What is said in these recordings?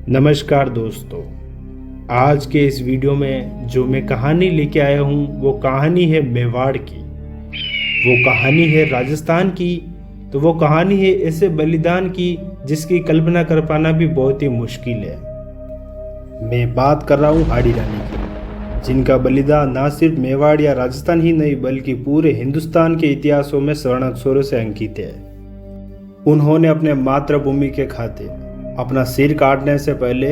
नमस्कार दोस्तों। आज के इस वीडियो में जो मैं कहानी लेके आया हूँ वो कहानी है मेवाड़ की। वो कहानी है राजस्थान की। तो वो कहानी है ऐसे बलिदान की जिसकी कल्पना कर पाना भी बहुत ही मुश्किल है। मैं बात कर रहा हूँ हाड़ी रानी की, जिनका बलिदान ना सिर्फ मेवाड़ या राजस्थान ही नहीं बल्कि पूरे हिंदुस्तान के इतिहासों में स्वर्ण अक्षरों से अंकित है। उन्होंने अपने मातृभूमि के खातिर अपना सिर काटने से पहले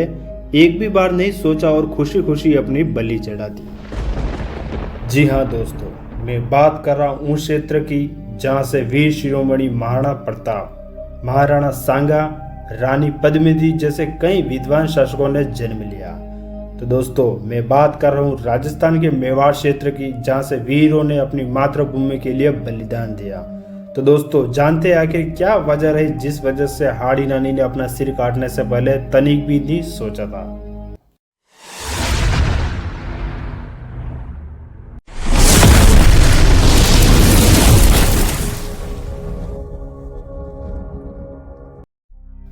एक भी बार नहीं सोचा और खुशी खुशी अपनी बलि चढ़ा दी। जी हाँ दोस्तों, मैं बात कर रहा हूँ उस क्षेत्र की जहाँ से वीर शिरोमणि महाराणा प्रताप, महाराणा सांगा, रानी पद्मिनी जैसे कई विद्वान शासकों ने जन्म लिया। तो दोस्तों, मैं बात कर रहा हूँ राजस्थान के मेवाड़ क्षेत्र की, जहाँ से वीरों ने अपनी मातृभूमि के लिए बलिदान दिया। तो दोस्तों, जानते हैं आखिर क्या वजह रही जिस वजह से हाड़ी रानी ने अपना सिर काटने से पहले तनिक भी नहीं सोचा था।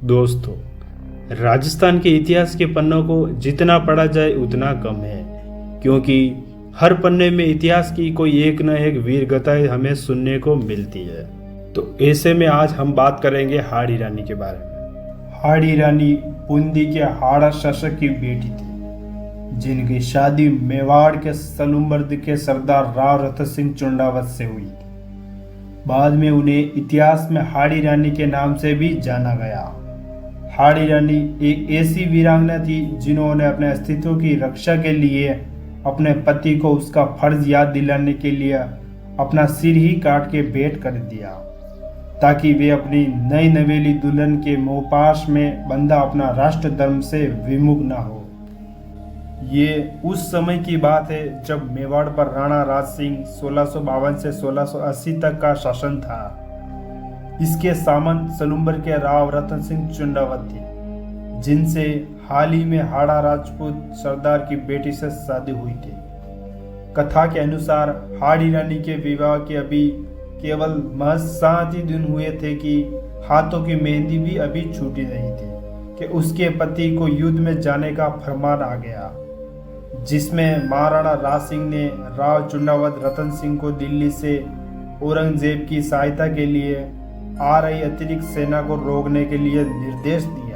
दोस्तों, राजस्थान के इतिहास के पन्नों को जितना पढ़ा जाए उतना कम है, क्योंकि हर पन्ने में इतिहास की कोई एक न एक वीर गाथाएं हमें सुनने को मिलती है। तो ऐसे में आज हम बात करेंगे हाड़ी रानी के बारे में। हाड़ी रानी बूंदी के हाड़ा शासक की बेटी थी, जिनकी शादी मेवाड़ के सलूमर्द के सरदार राव रतन सिंह चुंडावत से हुई थी। बाद में उन्हें इतिहास में हाड़ी रानी के नाम से भी जाना गया। हाड़ी रानी एक ऐसी वीरांगना थी जिन्होंने अपने अस्तित्व की रक्षा के लिए अपने पति को उसका फर्ज याद दिलाने के लिए अपना सिर ही काट के भेंट कर दिया, ताकि वे अपनी नई नवेली दुल्हन के मोहपाश में बंधा अपना राष्ट्र धर्म से विमुख न हो। ये उस समय की बात है जब मेवाड़ पर राणा राज सिंह 1652 से 1680 तक का शासन था। इसके सामंत सलूम्बर के राव रतन सिंह चुंडावत थे, जिनसे हाल ही में हाड़ा राजपूत सरदार की बेटी से शादी हुई थी। कथा के अनुसार हाड़ी रानी के विवाह के अभी केवल महज 7 ही दिन हुए थे कि हाथों की मेहंदी भी अभी छूटी नहीं थी कि उसके पति को युद्ध में जाने का फरमान आ गया, जिसमें महाराणा राज सिंह ने राव चुंडावत रतन सिंह को दिल्ली से औरंगजेब की सहायता के लिए आ रही अतिरिक्त सेना को रोकने के लिए निर्देश दिया।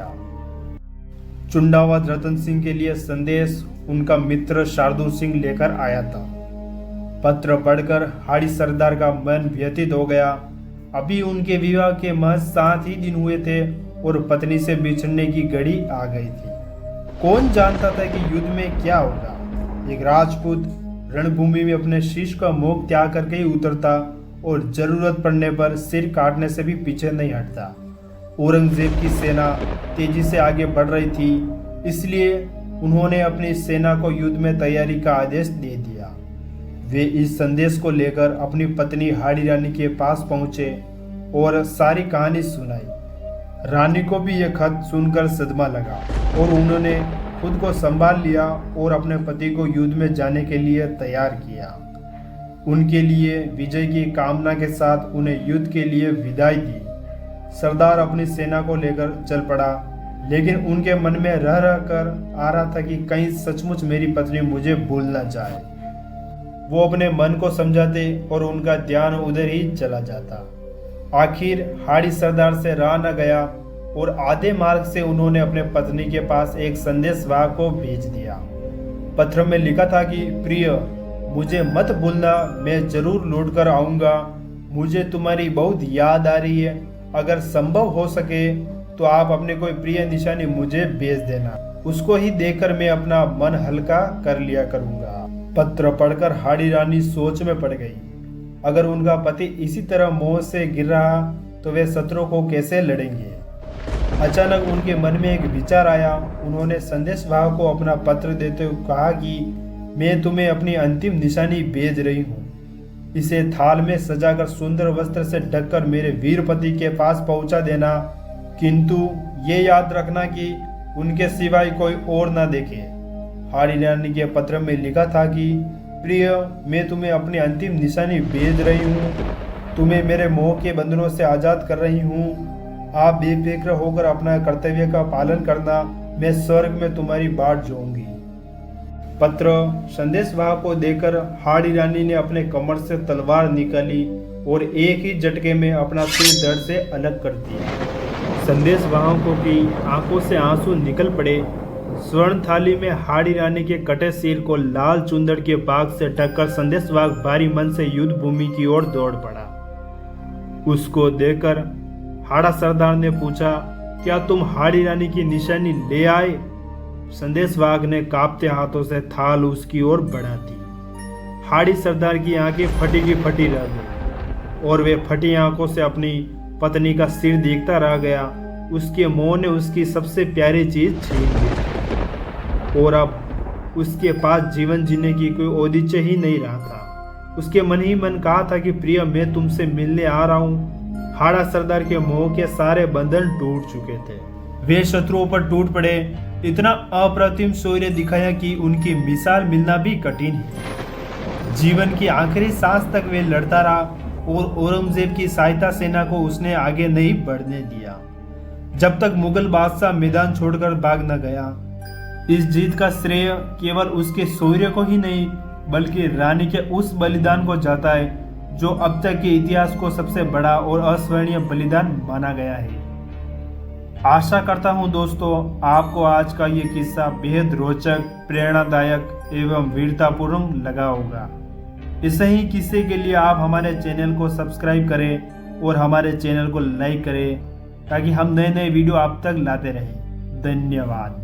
चुंडावत रतन सिंह के लिए संदेश उनका मित्र शार्दुल सिंह लेकर आया था। पत्र पढ़कर हाड़ी सरदार का मन व्यथित हो गया। अभी उनके विवाह के महज 7 ही दिन हुए थे और पत्नी से बिछड़ने की घड़ी आ गई थी। कौन जानता था कि युद्ध में क्या होगा। एक राजपूत रणभूमि में अपने शीश का मोह त्याग करके ही उतरता और जरूरत पड़ने पर सिर काटने से भी पीछे नहीं हटता। औरंगजेब की सेना तेजी से आगे बढ़ रही थी, इसलिए उन्होंने अपनी सेना को युद्ध में तैयारी का आदेश दे दिया। वे इस संदेश को लेकर अपनी पत्नी हाड़ी रानी के पास पहुंचे और सारी कहानी सुनाई। रानी को भी यह खत सुनकर सदमा लगा और उन्होंने खुद को संभाल लिया और अपने पति को युद्ध में जाने के लिए तैयार किया। उनके लिए विजय की कामना के साथ उन्हें युद्ध के लिए विदाई दी। सरदार अपनी सेना को लेकर चल पड़ा, लेकिन उनके मन में रह रह कर आ रहा था कि कहीं सचमुच मेरी पत्नी मुझे भूल न जाए। वो अपने मन को समझाते और उनका ध्यान उधर ही चला जाता। आखिर हाड़ी सरदार से रहा न गया और आधे मार्ग से उन्होंने अपने पत्नी के पास एक संदेशवाहक को भेज दिया। पत्र में लिखा था कि प्रिय, मुझे मत भूलना, मैं जरूर लौट कर आऊँगा। मुझे तुम्हारी बहुत याद आ रही है। अगर संभव हो सके तो आप अपने कोई प्रिय निशानी मुझे भेज देना। उसको ही देखकर मैं अपना मन हल्का कर लिया करूँगा। पत्र पढ़कर हाड़ी रानी सोच में पड़ गई। अगर उनका पति इसी तरह मोह से गिर रहा तो वे शत्रु को कैसे लड़ेंगे। अचानक उनके मन में एक विचार आया। उन्होंने संदेशवाहक को अपना पत्र देते हुए कहा कि मैं तुम्हें अपनी अंतिम निशानी भेज रही हूँ। इसे थाल में सजाकर सुंदर वस्त्र से ढककर मेरे वीर पति के पास पहुँचा देना, किंतु ये याद रखना कि उनके सिवाय कोई और ना देखे। हाड़ी रानी के पत्र में लिखा था कि प्रिय, मैं तुम्हें अपनी अंतिम निशानी भेज रही हूँ। तुम्हें मेरे मोह के बंधनों से आज़ाद कर रही हूँ। आप बेफिक्र होकर अपना कर्तव्य का पालन करना, मैं स्वर्ग में तुम्हारी बाट जोऊंगी। पत्र संदेशवाहक को देकर हाड़ी रानी ने अपने कमर से तलवार निकाली और एक ही झटके में अपना सिर धड़ से अलग कर दिया। संदेशवाहकों की आंखों से आंसू निकल पड़े। स्वर्ण थाली में हाड़ी रानी के कटे सिर को लाल चुंदड़ के पाग से ढककर संदेशवाहक भारी मन से युद्ध भूमि की ओर दौड़ पड़ा। उसको देखकर हाड़ा सरदार ने पूछा, क्या तुम हाड़ी रानी की निशानी ले आए? संदेशवाहक ने कांपते हाथों से थाल उसकी ओर बढ़ा दी। हाड़ी सरदार की आंखें फटी की फटी रह गई और वे फटी आंखों से अपनी पत्नी का सिर देखता रह गया। उसके मोह ने उसकी सबसे प्यारी चीज छीन ली और अब उसके पास जीवन जीने की कोई औचित्य ही नहीं रहा था। उसके मन ही मन कहा था कि प्रिय, मैं तुमसे मिलने आ रहा हूँ। हाड़ा सरदार के मोह के सारे बंधन टूट चुके थे। वे शत्रुओं पर टूट पड़े। इतना अप्रतिम शौर्य दिखाया कि उनकी मिसाल मिलना भी कठिन है। जीवन की आखिरी सांस तक वे लड़ता रहा और औरंगजेब की सहायता सेना को उसने आगे नहीं बढ़ने दिया, जब तक मुगल बादशाह मैदान छोड़कर भाग न गया। इस जीत का श्रेय केवल उसके शौर्य को ही नहीं, बल्कि रानी के उस बलिदान को जाता है जो अब तक के इतिहास को सबसे बड़ा और अस्मरणीय बलिदान माना गया है। आशा करता हूं दोस्तों, आपको आज का ये किस्सा बेहद रोचक, प्रेरणादायक एवं वीरतापूर्ण लगा होगा। ऐसे ही किस्से के लिए आप हमारे चैनल को सब्सक्राइब करें और हमारे चैनल को लाइक करें ताकि हम नए नए वीडियो आप तक लाते रहें। धन्यवाद।